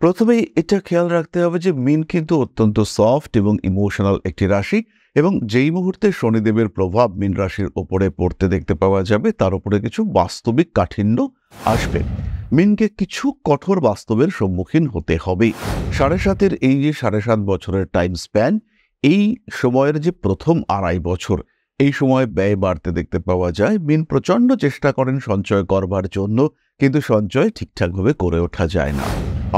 প্রথমেই এটা খেয়াল রাখতে হবে যে মিন কিন্তু অত্যন্ত সফট এবং ইমোশনাল একটি রাশি এবং যেই মুহূর্তে শনিদেবের প্রভাব মিন রাশির ওপরে পড়তে দেখতে পাওয়া যাবে তার উপরে কিছু বাস্তবিক কাঠিন্য আসবে। মিনকে কিছু কঠোর বাস্তবের সম্মুখীন হতে হবে। 7.5-এর এই যে 7.5 বছরের টাইম স্প্যান, এই সময়ের যে প্রথম 2.5 বছর, এই সময় ব্যয় বাড়তে দেখতে পাওয়া যায়। মিন প্রচণ্ড চেষ্টা করেন সঞ্চয় করবার জন্য, কিন্তু সঞ্চয় ঠিকঠাকভাবে করে ওঠা যায় না।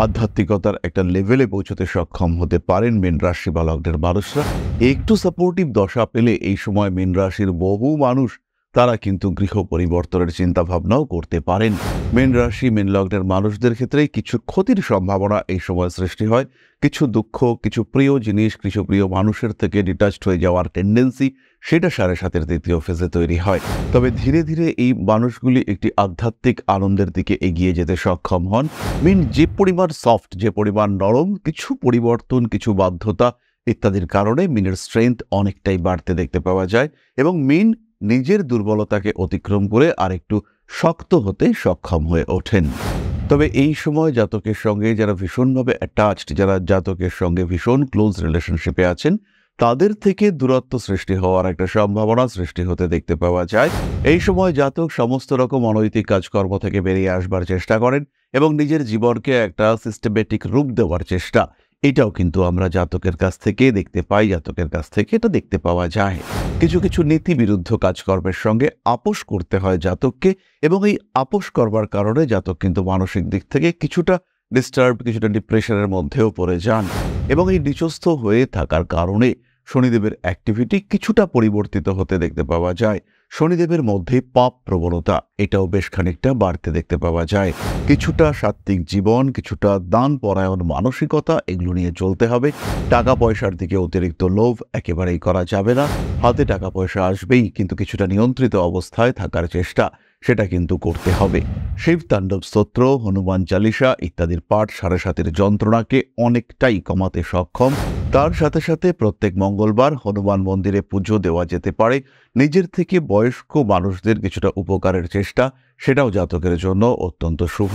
আধ্যাত্মিকতার একটা লেভেলে পৌঁছতে সক্ষম হতে পারেন মীন রাশি বা লগ্নের মানুষরা। একটু সাপোর্টিভ দশা পেলে এই সময় মীন রাশির বহু মানুষ তারা কিন্তু গৃহ পরিবর্তনের চিন্তা ভাবনাও করতে পারেন। মীন রাশি মীন লগ্নের মানুষদের ক্ষেত্রে কিছু ক্ষতির সম্ভাবনা এই সময় সৃষ্টি হয়। কিছু দুঃখ, কিছু প্রিয় জিনিস, কিছু প্রিয় মানুষের থেকে ডিটাচড হয়ে যাওয়ার টেন্ডেন্সি, সেটা 7.5-এর তৃতীয় ফেজে তৈরি হয়। তবে ধীরে ধীরে এই মানুষগুলি একটি আধ্যাত্মিক আনন্দের দিকে এগিয়ে যেতে সক্ষম হন। মিন যে পরিমাণ সফট, যে পরিমাণ নরম, কিছু পরিবর্তন, কিছু বাধ্যতা ইত্যাদির কারণে মিনের স্ট্রেংথ অনেকটাই বাড়তে দেখতে পাওয়া যায় এবং মিন নিজের দুর্বলতাকে অতিক্রম করে আরেকটু শক্ত হতে সক্ষম হয়ে ওঠেন। তবে এই সময় জাতকের সঙ্গে যারা ভীষণভাবে অ্যাটাচড, যারা জাতকের সঙ্গে ভীষণ ক্লোজ রিলেশনশিপে আছেন, তাদের থেকে দূরত্ব সৃষ্টি হওয়ার একটা সম্ভাবনা সৃষ্টি হতে দেখতে পাওয়া যায়। এই সময় জাতক সমস্ত রকম অনৈতিক কাজকর্ম থেকে বেরিয়ে আসবার চেষ্টা করেন এবং নিজের জীবনকে একটা সিস্টেমেটিক রূপ দেওয়ার চেষ্টা, এটাও কিন্তু আমরা জাতকের কাছ থেকে দেখতে পাই, জাতকের কাছ থেকে এটা দেখতে পাওয়া যায়। কিছু কিছু নীতি বিরুদ্ধ কাজকর্মের সঙ্গে আপোষ করতে হয় জাতককে এবং এই আপোষ করবার কারণে জাতক কিন্তু মানসিক দিক থেকে কিছুটা ডিস্টার্ব, কিছুটা ডিপ্রেশনের মধ্যেও পড়ে যান এবং এই নিচস্থ হয়ে থাকার কারণে শনিদেবের অ্যাক্টিভিটি কিছুটা পরিবর্তিত হতে দেখতে পাওয়া যায়। শনিদেবের মধ্যে পাপ প্রবণতা, এটাও বেশ খানিকটা বাড়তে দেখতে পাওয়া যায়। কিছুটা সাত্ত্বিক জীবন, কিছুটা দান পরায়ণ মানসিকতা, এগুলো নিয়ে চলতে হবে। টাকা পয়সার দিকে অতিরিক্ত লোভ একেবারেই করা যাবে না। হাতে টাকা পয়সা আসবেই, কিন্তু কিছুটা নিয়ন্ত্রিত অবস্থায় থাকার চেষ্টা, সেটা কিন্তু করতে হবে। শিব তাণ্ডব স্তোত্র, হনুমান চালিসা ইত্যাদির পাঠ 7.5-এর যন্ত্রণাকে অনেকটাই কমাতে সক্ষম। তার সাথে সাথে প্রত্যেক মঙ্গলবার হনুমান মন্দিরে পুজো দেওয়া যেতে পারে। নিজের থেকে বয়স্ক মানুষদের কিছুটা উপকারের চেষ্টা, সেটাও জাতকের জন্য অত্যন্ত শুভ।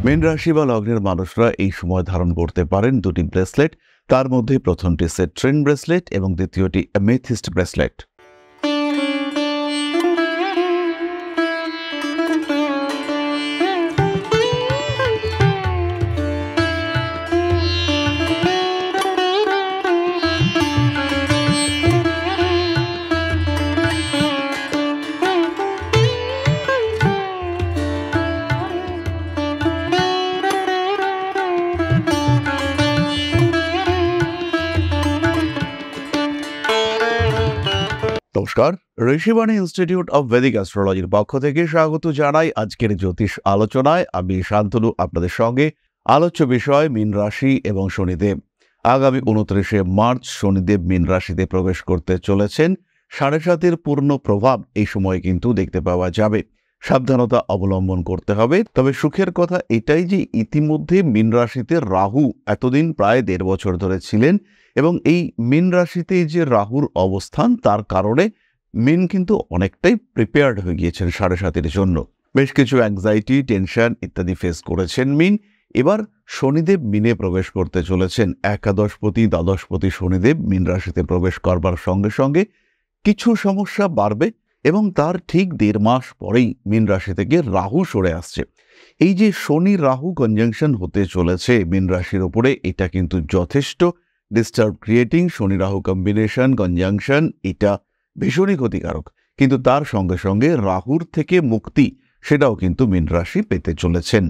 মীন রাশি বা লগ্নের মানুষরা এই সময় ধারণ করতে পারেন 2টি ব্রেসলেট। তার মধ্যে প্রথমটি সিট্রিন ব্রেসলেট এবং দ্বিতীয়টি অ্যামেথিস্ট ব্রেসলেট। নমস্কার, ঋষিবাণী ইনস্টিটিউট অব ভেদিক অ্যাস্ট্রোলজির পক্ষ থেকে স্বাগত জানাই আজকের জ্যোতিষ আলোচনায়। আমি শান্তনু আপনাদের সঙ্গে। আলোচ্য বিষয় মীন রাশি এবং শনিদেব। আগামী 29শে মার্চ শনিদেব মীন রাশিতে প্রবেশ করতে চলেছেন। 7.5-এর পূর্ণ প্রভাব এই সময় কিন্তু দেখতে পাওয়া যাবে। সাবধানতা অবলম্বন করতে হবে। তবে সুখের কথা এটাই যে ইতিমধ্যে মীন রাশিতে রাহু এতদিন প্রায় 1.5 বছর ধরে ছিলেন এবং এই মীন রাশিতে যে রাহুর অবস্থান, তার কারণে মীন কিন্তু অনেকটাই প্রিপেয়ার্ড হয়ে গিয়েছেন 7.5-এর জন্য। বেশ কিছু অ্যাংজাইটি, টেনশন ইত্যাদি ফেস করেছেন মীন। এবার শনিদেব মীনে প্রবেশ করতে চলেছেন। একাদশপতি, দ্বাদশপতি শনিদেব মীন রাশিতে প্রবেশ করবার সঙ্গে সঙ্গে কিছু সমস্যা বাড়বে এবং তার ঠিক 1.5 মাস পরেই মীন রাশি থেকে রাহু সরে আসছে। এই যে শনি রাহু কনজাংশন হতে চলেছে মীন রাশির উপরে, এটা কিন্তু যথেষ্ট ডিস্টার্ব ক্রিয়েটিং। শনি রাহু কম্বিনেশন, কনজাংশন, এটা ভীষণই ক্ষতিকারক। কিন্তু তার সঙ্গে সঙ্গে রাহুর থেকে মুক্তি, সেটাও কিন্তু মীন রাশি পেতে চলেছেন।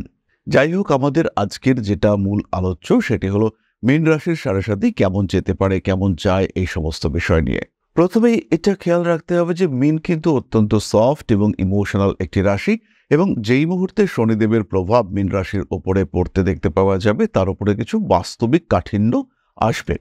যাই হোক, আমাদের আজকের যেটা মূল আলোচ্য সেটি হলো মীন রাশির 7.5 কেমন যেতে পারে, কেমন যায়, এই সমস্ত বিষয় নিয়ে। প্রথমেই এটা খেয়াল রাখতে হবে যে মিন কিন্তু অত্যন্ত সফট এবং ইমোশনাল একটি রাশি এবং যেই মুহূর্তে শনিদেবের প্রভাব মীন রাশির ওপরে পড়তে দেখতে পাওয়া যাবে তার উপরে কিছু বাস্তবিক কাঠিন্য আসবে।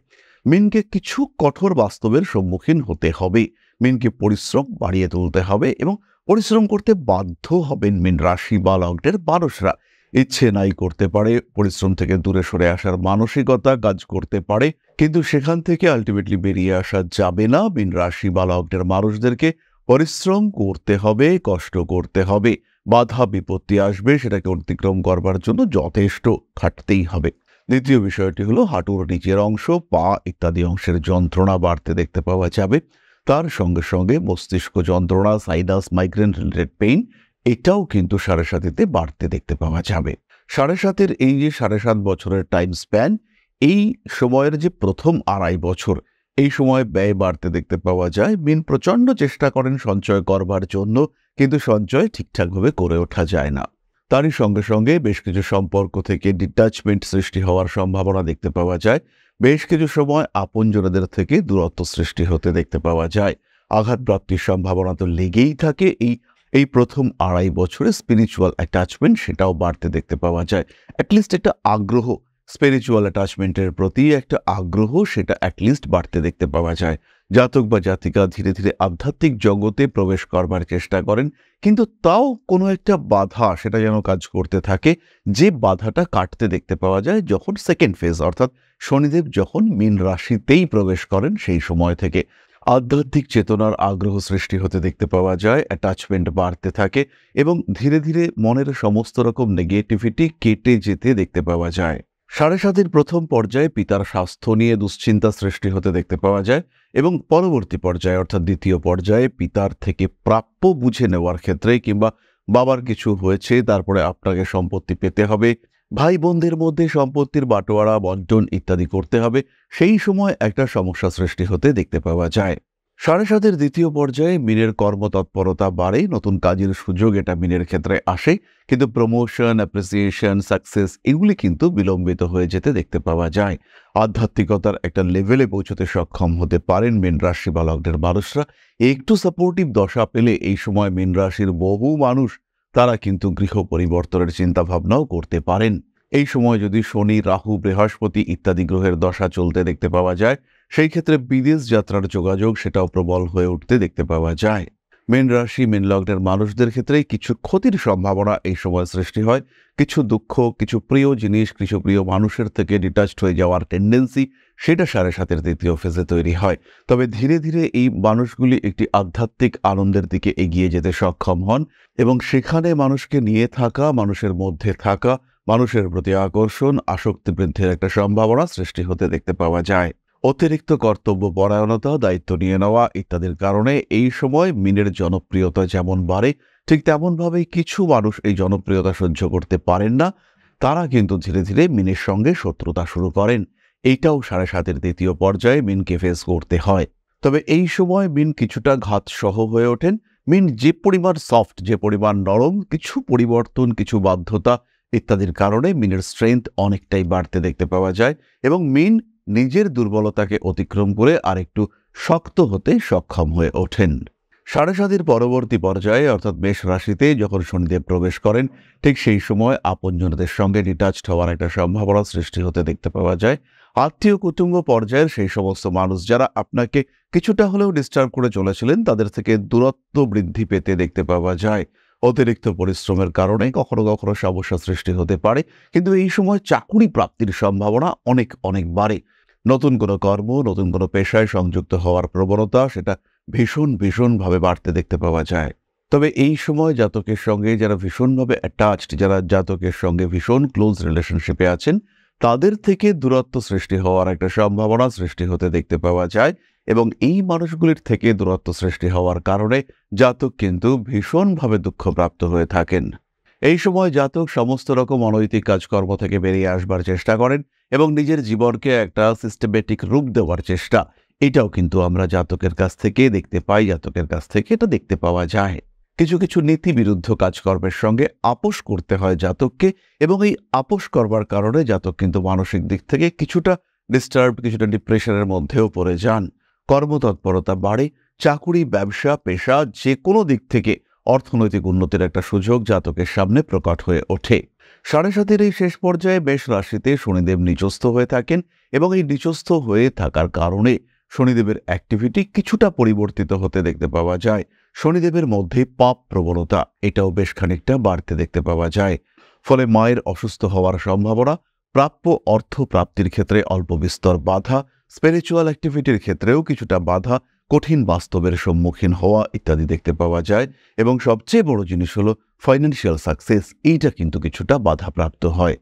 মিনকে কিছু কঠোর বাস্তবের সম্মুখীন হতে হবে। মিনকে পরিশ্রম বাড়িয়ে তুলতে হবে এবং পরিশ্রম করতে বাধ্য হবেন মীন রাশি বা লগ্নের মানুষরা। ইচ্ছে নাই করতে পারে, পরিশ্রম থেকে দূরে সরে আসার মানসিকতা কাজ করতে পারে, কিন্তু সেখান থেকে আলটিমেটলি বেরিয়ে আসা যাবে না। মীন রাশি বা লগ্নের মানুষদেরকে পরিশ্রম করতে হবে, কষ্ট করতে হবে। বাধা বিপত্তি আসবে, সেটাকে অতিক্রম করবার জন্য যথেষ্ট খাটতেই হবে। দ্বিতীয় বিষয়টি হলো হাঁটুর নিচের অংশ, পা ইত্যাদি অংশের যন্ত্রণা বাড়তে দেখতে পাওয়া যাবে। তার সঙ্গে সঙ্গে মস্তিষ্ক যন্ত্রণা, সাইনাস, মাইগ্রেন রিলেটেড পেইন এটাও কিন্তু 7.5-তে বাড়তে দেখতে পাওয়া যাবে। 7.5-এর এই যে 7.5 বছরের টাইম স্প্যান, এই সময়ের যে প্রথম 2.5 বছর, এই সময় ব্যয় বাড়তে দেখতে পাওয়া যায়। মিন প্রচণ্ড চেষ্টা করেন সঞ্চয় করবার জন্য, কিন্তু সঞ্চয় ঠিকঠাকভাবে করে ওঠা যায় না। তারই সঙ্গে সঙ্গে বেশ কিছু সম্পর্ক থেকে ডিটাচমেন্ট সৃষ্টি হওয়ার সম্ভাবনা দেখতে পাওয়া যায়। বেশ কিছু সময় আপনজনদের থেকে দূরত্ব সৃষ্টি হতে দেখতে পাওয়া যায়। আঘাতপ্রাপ্তির সম্ভাবনা তো লেগেই থাকে। এই প্রথম 2.5 বছরে স্পিরিচুয়াল অ্যাটাচমেন্ট সেটাও বাড়তে দেখতে পাওয়া যায়। অ্যাটলিস্ট একটা আগ্রহ, স্পিরিচুয়াল অ্যাটাচমেন্টের প্রতি একটা আগ্রহ সেটা অ্যাটলিস্ট বাড়তে দেখতে পাওয়া যায়। জাতক বা জাতিকা ধীরে ধীরে আধ্যাত্মিক জগতে প্রবেশ করবার চেষ্টা করেন, কিন্তু তাও কোনো একটা বাধা সেটা যেন কাজ করতে থাকে, যে বাধাটা কাটতে দেখতে পাওয়া যায় যখন সেকেন্ড ফেজ, অর্থাৎ শনিদেব যখন মীন রাশিতেই প্রবেশ করেন সেই সময় থেকে। আধ্যাত্মিক চেতনার আগ্রহ সৃষ্টি হতে দেখতে পাওয়া যায়, অ্যাটাচমেন্ট বাড়তে থাকে এবং ধীরে ধীরে মনের সমস্ত রকম নেগেটিভিটি কেটে যেতে দেখতে পাওয়া যায়। 7.5-এর প্রথম পর্যায়ে পিতার স্বাস্থ্য নিয়ে দুশ্চিন্তা সৃষ্টি হতে দেখতে পাওয়া যায় এবং পরবর্তী পর্যায়ে অর্থাৎ দ্বিতীয় পর্যায়ে পিতার থেকে প্রাপ্য বুঝে নেওয়ার ক্ষেত্রে, কিংবা বাবার কিছু হয়েছে তারপরে আপনাকে সম্পত্তি পেতে হবে, ভাই বোনদের মধ্যে সম্পত্তির বাটোয়ারা বন্টন ইত্যাদি করতে হবে, সেই সময় একটা সমস্যা সৃষ্টি হতে দেখতে পাওয়া যায়। 7.5-এর দ্বিতীয় পর্যায়ে মিনের কর্মতৎপরতা বাড়ে, নতুন কাজের সুযোগ এটা মিনের ক্ষেত্রে আসে, কিন্তু প্রমোশন, অ্যাপ্রিসিয়েশন, সাকসেস এগুলি কিন্তু বিলম্বিত হয়ে যেতে দেখতে পাওয়া যায়। আধ্যাত্মিকতার একটা লেভেলে পৌঁছতে সক্ষম হতে পারেন মীন রাশি বা লগ্নের মানুষরা। একটু সাপোর্টিভ দশা পেলে এই সময় মীন রাশির বহু মানুষ তারা কিন্তু গৃহ পরিবর্তনের চিন্তাভাবনাও করতে পারেন। এই সময় যদি শনি, রাহু, বৃহস্পতি ইত্যাদি গ্রহের দশা চলতে দেখতে পাওয়া যায়, সেই ক্ষেত্রে বিদেশ যাত্রার যোগাযোগ সেটাও প্রবল হয়ে উঠতে দেখতে পাওয়া যায়। মীন রাশি, মীন লগ্নের মানুষদের ক্ষেত্রে কিছু ক্ষতির সম্ভাবনা এই সময় সৃষ্টি হয়। কিছু দুঃখ, কিছু প্রিয় জিনিস, কিছু প্রিয় মানুষের থেকে ডিটাচড হয়ে যাওয়ার টেন্ডেন্সি সেটা 7.5-এর তৃতীয় ফেজে তৈরি হয়। তবে ধীরে ধীরে এই মানুষগুলি একটি আধ্যাত্মিক আনন্দের দিকে এগিয়ে যেতে সক্ষম হন এবং সেখানে মানুষকে নিয়ে থাকা, মানুষের মধ্যে থাকা, মানুষের প্রতি আকর্ষণ, আসক্তি বৃদ্ধির একটা সম্ভাবনা সৃষ্টি হতে দেখতে পাওয়া যায়। অতিরিক্ত কর্তব্য পরায়ণতা, দায়িত্ব নিয়ে নেওয়া ইত্যাদির কারণে এই সময় মিনের জনপ্রিয়তা যেমন বাড়ে, ঠিক তেমনভাবেই কিছু মানুষ এই জনপ্রিয়তা সহ্য করতে পারেন না। তারা কিন্তু ধীরে ধীরে মিনের সঙ্গে শত্রুতা শুরু করেন। এইটাও 7.5-এর দ্বিতীয় পর্যায়ে মিনকে ফেস করতে হয়। তবে এই সময় মিন কিছুটা ঘাতসহ হয়ে ওঠেন। মিন যে পরিমাণ সফট, যে পরিমাণ নরম, কিছু পরিবর্তন, কিছু বাধ্যতা ইত্যাদির কারণে মিনের স্ট্রেংথ অনেকটাই বাড়তে দেখতে পাওয়া যায় এবং মিন নিজের দুর্বলতাকে অতিক্রম করে আরেকটু শক্ত হতে সক্ষম হয়ে ওঠেন। 7.5-এর পরবর্তী পর্যায়ে অর্থাৎ মেষ রাশিতে যখন শনিদেব প্রবেশ করেন, ঠিক সেই সময় আপনজনদের সঙ্গে ডিটাচড হওয়ার একটা সম্ভাবনা সৃষ্টি হতে দেখতে পাওয়া যায়। আত্মীয় কুটুম্ব পর্যায়ের সেই সমস্ত মানুষ যারা আপনাকে কিছুটা হলেও ডিস্টার্ব করে চলেছিলেন, তাদের থেকে দূরত্ব বৃদ্ধি পেতে দেখতে পাওয়া যায়। অতিরিক্ত পরিশ্রমের কারণে কখনো কখনো সমস্যা সৃষ্টি হতে পারে, কিন্তু এই সময় চাকুরি প্রাপ্তির সম্ভাবনা অনেক অনেক বাড়ে। নতুন কোনো কর্ম, নতুন কোনো পেশায় সংযুক্ত হওয়ার প্রবণতা সেটা ভীষণভাবে বাড়তে দেখতে পাওয়া যায়। তবে এই সময় জাতকের সঙ্গে যারা ভীষণভাবে অ্যাটাচড, যারা জাতকের সঙ্গে ভীষণ ক্লোজ রিলেশনশিপে আছেন, তাদের থেকে দূরত্ব সৃষ্টি হওয়ার একটা সম্ভাবনা সৃষ্টি হতে দেখতে পাওয়া যায় এবং এই মানুষগুলির থেকে দূরত্ব সৃষ্টি হওয়ার কারণে জাতক কিন্তু ভীষণভাবে দুঃখপ্রাপ্ত হয়ে থাকেন। এই সময় জাতক সমস্ত রকম অনৈতিক কাজকর্ম থেকে বেরিয়ে আসবার চেষ্টা করেন এবং নিজের জীবনকে একটা সিস্টেমেটিক রূপ দেওয়ার চেষ্টা, এটাও কিন্তু আমরা জাতকের কাছ থেকে দেখতে পাই, জাতকের কাছ থেকে এটা দেখতে পাওয়া যায়। কিছু কিছু নীতি বিরুদ্ধ কাজকর্মের সঙ্গে আপোষ করতে হয় জাতককে এবং এই আপোষ করবার কারণে জাতক কিন্তু মানসিক দিক থেকে কিছুটা ডিস্টার্ব, কিছুটা ডিপ্রেশনের মধ্যেও পড়ে যান। কর্মতৎপরতা বাড়ে, চাকুরি, ব্যবসা, পেশা যে কোনো দিক থেকে অর্থনৈতিক উন্নতির একটা সুযোগ জাতকের সামনে প্রকট হয়ে ওঠে। 7.5-এর এই শেষ পর্যায়ে মেষ রাশিতে শনিদেব নিচস্থ হয়ে থাকেন এবং এই নিচস্থ হয়ে থাকার কারণে শনিদেবের অ্যাক্টিভিটি কিছুটা পরিবর্তিত হতে দেখতে পাওয়া যায়। শনিদেবের মধ্যে পাপ প্রবণতা এটাও বেশ খানিকটা বাড়তে দেখতে পাওয়া যায়। ফলে মায়ের অসুস্থ হওয়ার সম্ভাবনা, প্রাপ্য অর্থ প্রাপ্তির ক্ষেত্রে অল্প বিস্তর বাধা, স্পিরিচুয়াল অ্যাক্টিভিটির ক্ষেত্রেও কিছুটা বাধা, কঠিন বাস্তবের সম্মুখীন হওয়া ইত্যাদি দেখতে পাওয়া যায় এবং সবচেয়ে বড় জিনিস হলো ফাইন্যান্সিয়াল সাকসেস, এইটা কিন্তু কিছুটা বাধাপ্রাপ্ত হয়।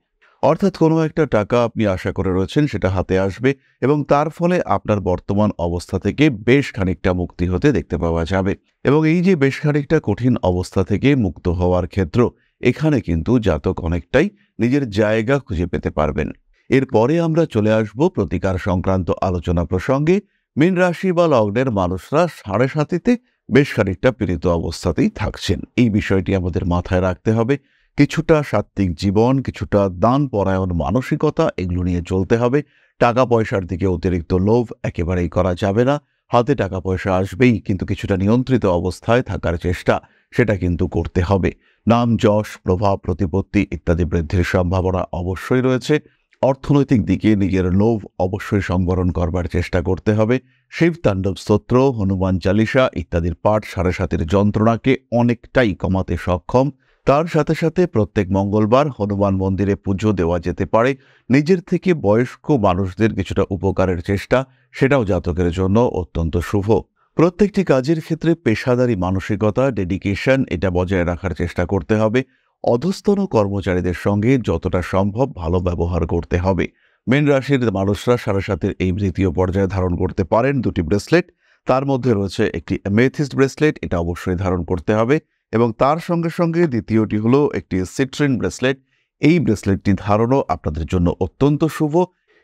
অর্থাৎ কোনো একটা টাকা আপনি আশা করে রয়েছেন, সেটা হাতে আসবে এবং তার ফলে আপনার বর্তমান অবস্থা থেকে বেশ খানিকটা মুক্তি হতে দেখতে পাওয়া যাবে। এবং এই যে বেশ খানিকটা কঠিন অবস্থা থেকে মুক্ত হওয়ার ক্ষেত্র, এখানে কিন্তু জাতক অনেকটাই নিজের জায়গা খুঁজে পেতে পারবেন। এরপরে আমরা চলে আসব প্রতিকার সংক্রান্ত আলোচনা প্রসঙ্গে। মীন রাশি বা লগ্নের মানুষরা 7.5-তে বেশ খানিকটা পীড়িত অবস্থাতেই থাকছেন। এই বিষয়টি আমাদের মাথায় রাখতে হবে। কিছুটা সাত্ত্বিক জীবন, কিছুটা দান পরায়ণ মানসিকতা, এগুলো নিয়ে চলতে হবে। টাকা পয়সার দিকে অতিরিক্ত লোভ একেবারেই করা যাবে না। হাতে টাকা পয়সা আসবেই, কিন্তু কিছুটা নিয়ন্ত্রিত অবস্থায় থাকার চেষ্টা সেটা কিন্তু করতে হবে। নাম যশ, প্রভাব, প্রতিপত্তি ইত্যাদি বৃদ্ধির সম্ভাবনা অবশ্যই রয়েছে। অর্থনৈতিক দিকে নিজের লোভ অবশ্যই সংবরণ করবার চেষ্টা করতে হবে। শিব তাণ্ডব স্তোত্র, হনুমান চালিসা ইত্যাদির পাঠ 7.5-এর যন্ত্রণাকে অনেকটাই কমাতে সক্ষম। তার সাথে সাথে প্রত্যেক মঙ্গলবার হনুমান মন্দিরে পুজো দেওয়া যেতে পারে। নিজের থেকে বয়স্ক মানুষদের কিছুটা উপকারের চেষ্টা, সেটাও জাতকের জন্য অত্যন্ত শুভ। প্রত্যেকটি কাজের ক্ষেত্রে পেশাদারি মানসিকতা, ডেডিকেশন এটা বজায় রাখার চেষ্টা করতে হবে। অধস্তন কর্মচারীদের সঙ্গে যতটা সম্ভব ভালো ব্যবহার করতে হবে। মীন রাশির মানুষরা 7.5-এর এই তৃতীয় পর্যায়ে ধারণ করতে পারেন 2টি ব্রেসলেট। তার মধ্যে রয়েছে একটি অ্যামেথিস্ট ব্রেসলেট, এটা অবশ্যই ধারণ করতে হবে। এবং তার সঙ্গে সঙ্গে দ্বিতীয়টি হলো একটি সিট্রিন ব্রেসলেট। এই ব্রেসলেটটি ধারণও আপনাদের জন্য অত্যন্ত শুভ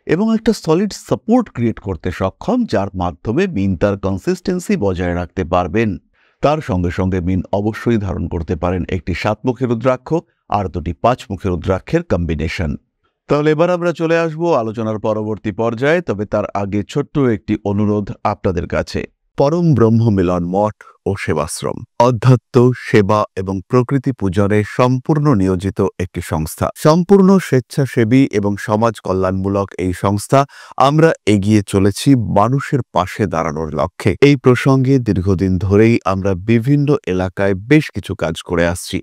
এবং একটা সলিড সাপোর্ট ক্রিয়েট করতে সক্ষম, যার মাধ্যমে মিন তার কনসিস্টেন্সি বজায় রাখতে পারবেন। তার সঙ্গে সঙ্গে মিন অবশ্যই ধারণ করতে পারেন একটি 7-মুখী রুদ্রাক্ষ আর 2টি 5-মুখী রুদ্রাক্ষের কম্বিনেশন। তাহলে এবার আমরা চলে আসব আলোচনার পরবর্তী পর্যায়ে, তবে তার আগে ছোট্ট একটি অনুরোধ আপনাদের কাছে। পরম ব্রহ্ম মিলন মঠ ও সেবাশ্রম অধ্যাত্ম, সেবা এবং প্রকৃতি পূজনে সম্পূর্ণ নিয়োজিত একটি সংস্থা। সম্পূর্ণ স্বেচ্ছাসেবী এবং সমাজ কল্যাণমূলক এই সংস্থা আমরা এগিয়ে চলেছি মানুষের পাশে দাঁড়ানোর লক্ষ্যে। এই প্রসঙ্গে দীর্ঘদিন ধরেই আমরা বিভিন্ন এলাকায় বেশ কিছু কাজ করে আসছি।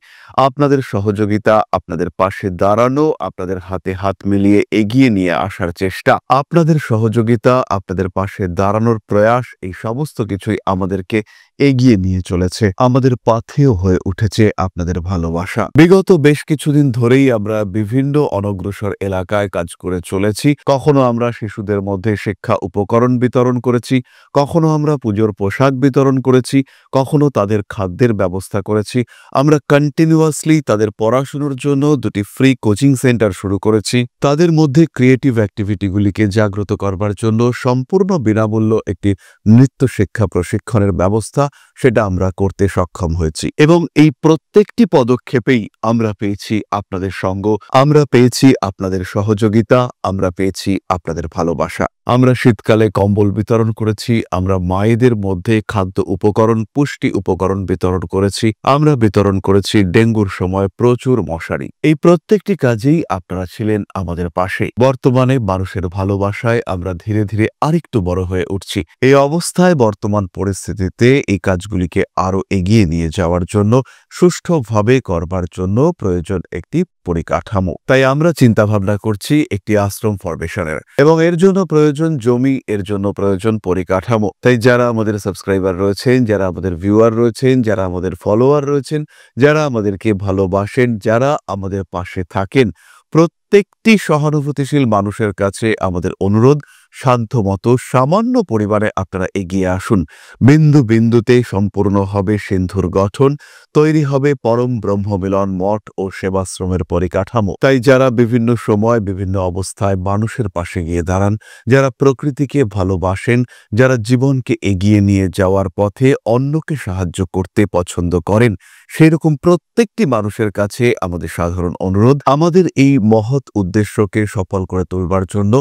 আপনাদের সহযোগিতা, আপনাদের পাশে দাঁড়ানো, আপনাদের হাতে হাত মিলিয়ে এগিয়ে নিয়ে আসার চেষ্টা, আপনাদের সহযোগিতা, আপনাদের পাশে দাঁড়ানোর প্রয়াস, এই সমস্ত কিছুই আমাদেরকে এগিয়ে নিয়ে চলেছে। আমাদের পাথেয় হয়ে উঠেছে আপনাদের ভালোবাসা। বিগত বেশ কিছুদিন ধরেই আমরা বিভিন্ন অনগ্রসর এলাকায় কাজ করে চলেছি। কখনো আমরা শিশুদের মধ্যে শিক্ষা উপকরণ বিতরণ করেছি, কখনো আমরা পুজোর পোশাক বিতরণ করেছি, কখনো তাদের খাদ্যের ব্যবস্থা করেছি। আমরা কন্টিনিউয়াসলি তাদের পড়াশোনার জন্য 2টি ফ্রি কোচিং সেন্টার শুরু করেছি। তাদের মধ্যে ক্রিয়েটিভ অ্যাক্টিভিটিগুলিকে জাগ্রত করবার জন্য সম্পূর্ণ বিনামূল্য একটি নৃত্য শিক্ষা প্রশিক্ষণের ব্যবস্থা সেটা আমরা করতে সক্ষম হয়েছি। এবং এই প্রত্যেকটি পদক্ষেপেই আমরা পেয়েছি আপনাদের সঙ্গ, আমরা পেয়েছি আপনাদের সহযোগিতা, আমরা পেয়েছি আপনাদের ভালোবাসা। আমরা শীতকালে কম্বল বিতরণ করেছি, আমরা মায়েদের মধ্যে খাদ্য উপকরণ, পুষ্টি উপকরণ বিতরণ করেছি, আমরা বিতরণ করেছি ডেঙ্গুর সময় প্রচুর মশারি। এই প্রত্যেকটি কাজেই আপনারা ছিলেন আমাদের পাশে। বর্তমানে মানুষের ভালোবাসায় আমরা ধীরে ধীরে আরেকটু বড় হয়ে উঠছি। এই অবস্থায় বর্তমান পরিস্থিতিতে এই কাজগুলিকে আরো এগিয়ে নিয়ে যাওয়ার জন্য, সুষ্ঠুভাবে করবার জন্য প্রয়োজন একটি পরিকাঠামো। তাই আমরা চিন্তা ভাবনা করছি একটি আশ্রম ফরমেশনের, এবং এর জন্য প্রয়োজন জমি, এর জন্য প্রয়োজন পরিকাঠামো। তাই যারা আমাদের সাবস্ক্রাইবার রয়েছেন, যারা আমাদের ভিউয়ার রয়েছেন, যারা আমাদের ফলোয়ার রয়েছেন, যারা আমাদেরকে ভালোবাসেন, যারা আমাদের পাশে থাকেন, প্রত্যেকটি সহানুভূতিশীল মানুষের কাছে আমাদের অনুরোধ, সাধ্যমতো সামান্য পরিমাণে আপনারা এগিয়ে আসুন। বিন্দু বিন্দুতে সম্পূর্ণ হবে সিন্ধুর গঠন, তৈরি হবে পরম ব্রহ্মমিলন মঠ ও সেবাশ্রমের পরিকাঠামো। তাই যারা বিভিন্ন সময় বিভিন্ন অবস্থায় মানুষের পাশে গিয়ে দাঁড়ান, যারা প্রকৃতিকে ভালোবাসেন, যারা জীবনকে এগিয়ে নিয়ে যাওয়ার পথে অন্যকে সাহায্য করতে পছন্দ করেন, সেরকম প্রত্যেকটি মানুষের কাছে আমাদের সাধারণ অনুরোধ, আমাদের এই মহৎ উদ্দেশ্যকে সফল করে তুলবার জন্য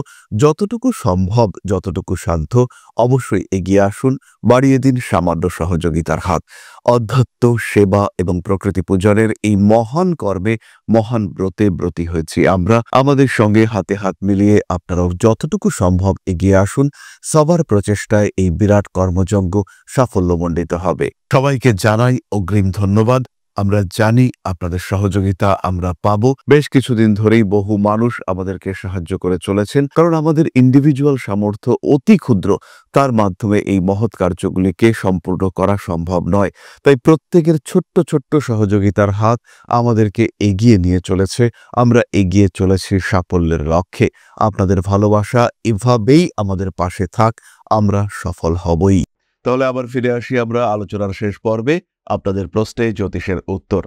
যতটুকু সম্ভব, যতটুকু সাধ্য অবশ্যই এগিয়ে আসুন, বাড়িয়ে দিন সামান্য সহযোগিতার হাত। অধ্যাত্ম, সেবা এবং প্রকৃতি পূজনের এই মহান কর্মে, মহান ব্রতে ব্রতী হয়েছি আমরা। আমাদের সঙ্গে হাতে হাত মিলিয়ে আপনারাও যতটুকু সম্ভব এগিয়ে আসুন। সবার প্রচেষ্টায় এই বিরাট কর্মযজ্ঞ সাফল্যমণ্ডিত হবে। সবাইকে জানাই অগ্রিম ধন্যবাদ। আমরা জানি আপনাদের সহযোগিতা আমরা পাবো। বেশ কিছুদিন ধরেই বহু মানুষ আমাদেরকে সাহায্য করে চলেছেন, কারণ আমাদের ইন্ডিভিজুয়াল সামর্থ্য অতি ক্ষুদ্র, তার মাধ্যমে এই মহৎ কার্যগুলিকে সম্পূর্ণ করা সম্ভব নয়। তাই প্রত্যেকের ছোট্ট ছোট্ট সহযোগিতার হাত আমাদেরকে এগিয়ে নিয়ে চলেছে। আমরা এগিয়ে চলেছি সাফল্যের লক্ষ্যে। আপনাদের ভালোবাসা এভাবেই আমাদের পাশে থাক, আমরা সফল হবই। তাহলে আবার ফিরে আসি আমরা আলোচনার শেষ পর্বে। আপনাদের প্রশ্নে জ্যোতিষের উত্তর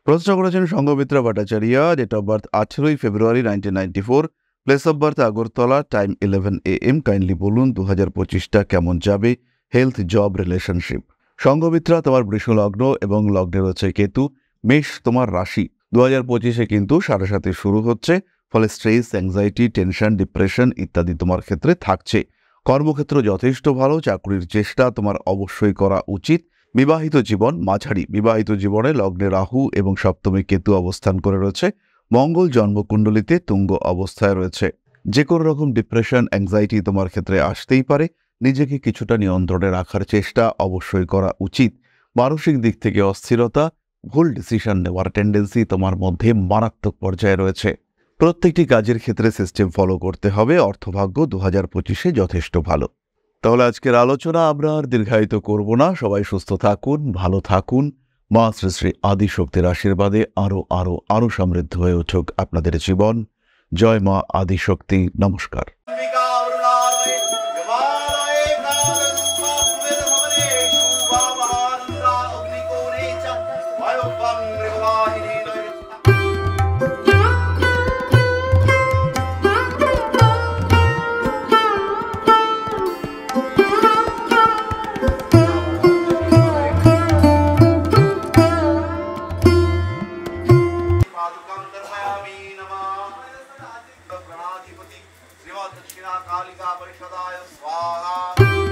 প্রশ্ন করেছেন Sanghamitra Bhattacharya, date of birth 18 February 1994, place of birth Agartala, time 11 AM। Kindly বলুন 2025টা কেমন যাবে, হেলথ, জব, রিলেশনশিপ। সংঘমিত্রা, তোমার বৃষ লগ্ন এবং লগ্নে রয়েছে কেতু। মেষ তোমার রাশি। 2025-এ কিন্তু সাড়ে সাথে শুরু হচ্ছে, ফলে স্ট্রেস, অ্যাংজাইটি, টেনশন, ডিপ্রেশন ইত্যাদি তোমার ক্ষেত্রে থাকছে। কর্মক্ষেত্র যথেষ্ট ভালো, চাকরির চেষ্টা তোমার অবশ্যই করা উচিত। বিবাহিত জীবন মাঝারি। বিবাহিত জীবনে লগ্নে রাহু এবং সপ্তমে কেতু অবস্থান করে রয়েছে। মঙ্গল জন্মকুণ্ডলিতে তুঙ্গ অবস্থায় রয়েছে। যে কোনো রকম ডিপ্রেশন, অ্যাংজাইটি তোমার ক্ষেত্রে আসতেই পারে। নিজেকে কিছুটা নিয়ন্ত্রণে রাখার চেষ্টা অবশ্যই করা উচিত। মানসিক দিক থেকে অস্থিরতা, ভুল ডিসিশন নেওয়ার টেন্ডেন্সি তোমার মধ্যে মারাত্মক পর্যায়ে রয়েছে। প্রত্যেকটি কাজের ক্ষেত্রে সিস্টেম ফলো করতে হবে। অর্থভাগ্য 2025-এ যথেষ্ট ভালো। তাহলে আজকের আলোচনা আমরা আর দীর্ঘায়িত করব না। সবাই সুস্থ থাকুন, ভালো থাকুন। মা শ্রী শ্রী আদিশক্তির আশীর্বাদে আরো আরো আরো সমৃদ্ধ হয়ে উঠুক আপনাদের জীবন। জয় মা আদিশক্তি। নমস্কার। दक्षिणा कालिका परिषदाय स्वाहा।